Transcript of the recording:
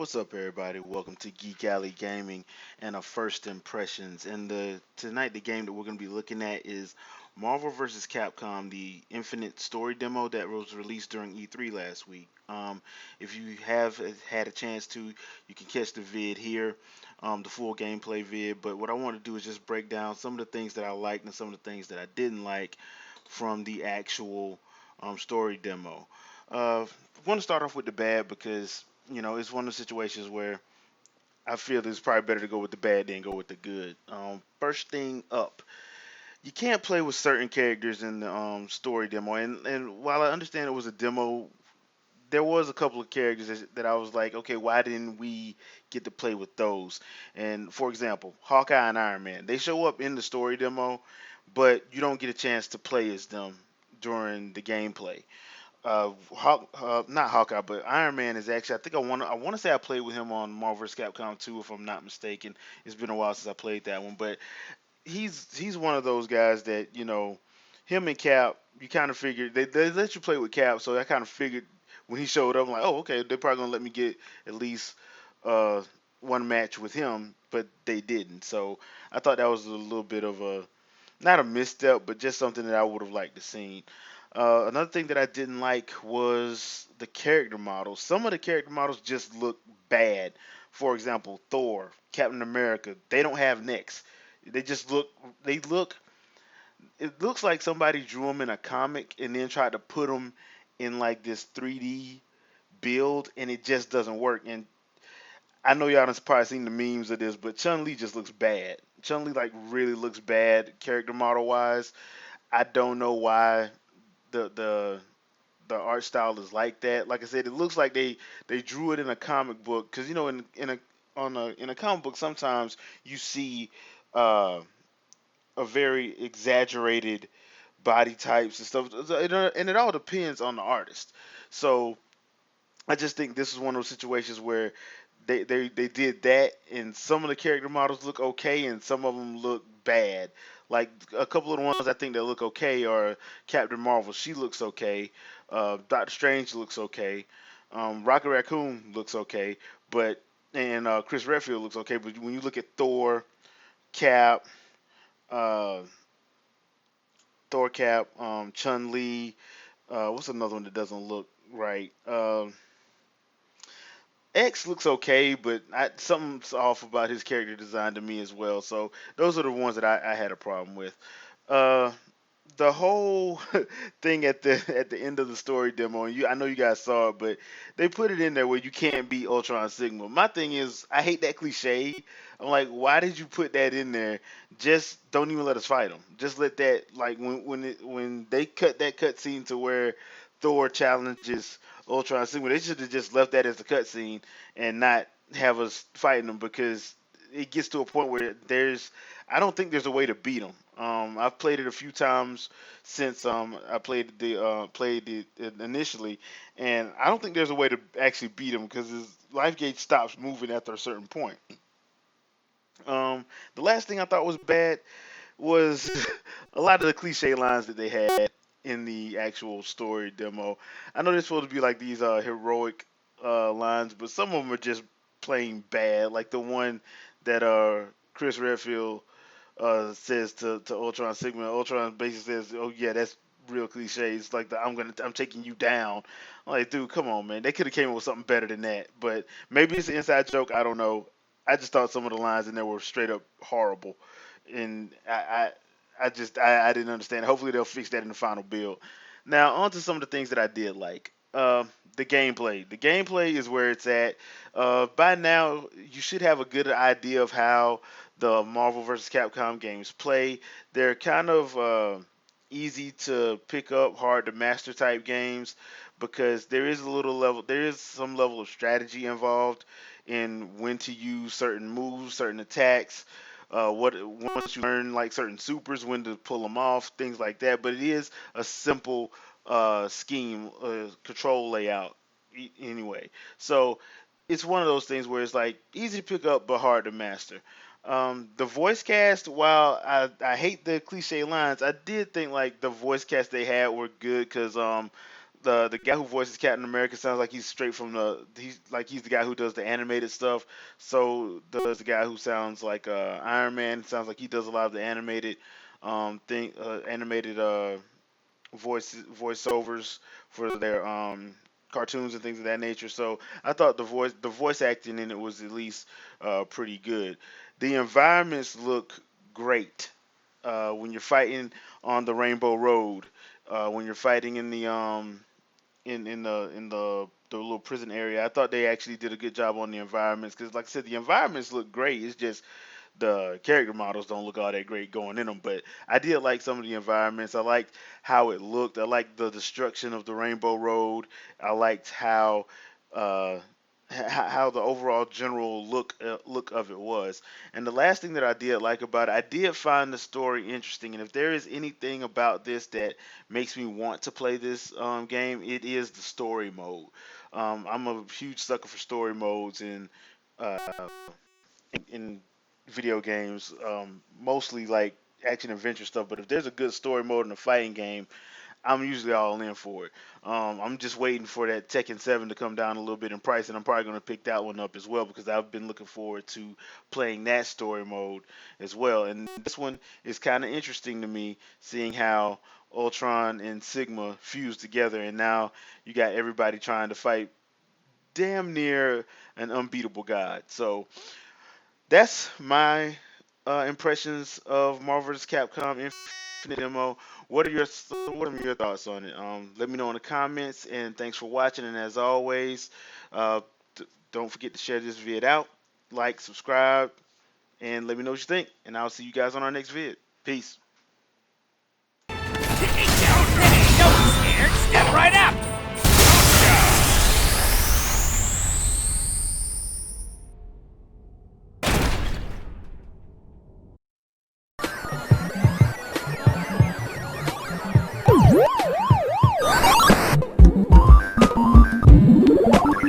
What's up, everybody? Welcome to Geek Alley Gaming and our first impressions. And tonight, the game that we're going to be looking at is Marvel vs. Capcom, the Infinite Story demo that was released during E3 last week. If you have had a chance to, you can catch the vid here, the full gameplay vid. But what I want to do is just break down some of the things that I liked and some of the things that I didn't like from the actual story demo. I want to start off with the bad because it's one of those situations where I feel it's probably better to go with the bad than go with the good. First thing up, you can't play with certain characters in the story demo, and while I understand it was a demo, there was a couple of characters that I was like, okay, why didn't we get to play with those? And for example, Hawkeye and Iron Man, they show up in the story demo, but you don't get a chance to play as them during the gameplay. Not Hawkeye, but Iron Man is actually. I think I want to say I played with him on Marvel vs. Capcom 2, if I'm not mistaken. It's been a while since I played that one, but he's one of those guys that him and Cap. You kind of figured they let you play with Cap, so I kind of figured when he showed up, I'm like, oh, okay, they're probably gonna let me get at least uh, one match with him, but they didn't. So I thought that was a little bit of a not a misstep, but just something that I would have liked to see. Another thing that I didn't like was the character models. Some of the character models just look bad. For example, Thor, Captain America, they don't have necks. They just look. They look. It looks like somebody drew them in a comic and then tried to put them in like this 3D build, and it just doesn't work. And I know y'all done probably seen the memes of this, but Chun Li just looks bad. Chun Li like really looks bad character model wise. I don't know why the the art style is like that. Like I said, it looks like they drew it in a comic book because in a comic book sometimes you see uh, a very exaggerated body types and stuff, and it all depends on the artist. So I just think this is one of those situations where they did that, and some of the character models look okay, and some of them look bad. Like a couple of the ones I think that look okay are Captain Marvel. She looks okay. Doctor Strange looks okay. Rocket Raccoon looks okay, but and Chris Redfield looks okay. But when you look at Thor, Cap, uh, Chun Li, what's another one that doesn't look right? X looks okay, but something's off about his character design to me as well. So those are the ones that I had a problem with. Uh, the whole thing at the end of the story demo, and I know you guys saw it, but they put it in there where you can't beat Ultron Sigma. My thing is, I hate that cliche. I'm like, why did you put that in there? Just don't even let us fight them. Just let that like when they cut that cutscene to where Thor challenges Ultron Sigma, they should have just left that as a cutscene and not have us fighting them because it gets to a point where I don't think there's a way to beat them. I've played it a few times since I played it initially, and I don't think there's a way to actually beat him because his life gauge stops moving after a certain point. The last thing I thought was bad was a lot of the cliche lines that they had in the actual story demo. I know they're supposed to be like these heroic lines, but some of them are just plain bad. Like the one that Chris Redfield says to Ultron Sigma. Ultron basically says, "Oh yeah, that's real cliche. It's like I'm taking you down." I'm like, dude, come on, man. They could have came up with something better than that. But maybe it's an inside joke. I don't know. I just thought some of the lines in there were straight up horrible, and I didn't understand. Hopefully they'll fix that in the final build. Now on to some of the things that I did like. The gameplay. The gameplay is where it's at. By now, you should have a good idea of how the Marvel vs. Capcom games play. They're kind of easy to pick up, hard to master type games because there is some level of strategy involved in when to use certain moves, certain attacks. What once you learn like certain supers, when to pull them off, things like that. But it is a simple scheme, control layout anyway. So it's one of those things where it's like easy to pick up but hard to master. The voice cast, while I hate the cliche lines, I did think like the voice cast they had were good because the guy who voices Captain America sounds like he's straight from he's the guy who does the animated stuff. So does the guy who sounds like Iron Man. Sounds like he does a lot of the animated animated voiceovers for their cartoons and things of that nature. So I thought the voice acting in it was at least pretty good. The environments look great when you're fighting on the Rainbow Road, when you're fighting in the little prison area. I thought they actually did a good job on the environments because, like I said, the environments look great. It's just the character models don't look all that great going in them, but I did like some of the environments. I liked how it looked. I liked the destruction of the Rainbow Road. I liked uh, how the overall general look of it was. And the last thing that I did like about it, I did find the story interesting. And if there is anything about this that makes me want to play this game, it is the story mode. I'm a huge sucker for story modes uh, in video games, mostly like action adventure stuff. But if there's a good story mode in a fighting game, I'm usually all in for it. I'm just waiting for that Tekken 7 to come down a little bit in price, and I'm probably going to pick that one up as well because I've been looking forward to playing that story mode as well. And this one is kind of interesting to me, seeing how Ultron and Sigma fused together, and now you got everybody trying to fight damn near an unbeatable god. So that's my impressions of Marvel vs. Capcom Infinite demo. What are your thoughts on it? Let me know in the comments. And thanks for watching. And as always, uh, don't forget to share this vid out, like, subscribe, and let me know what you think. And I'll see you guys on our next vid. Peace.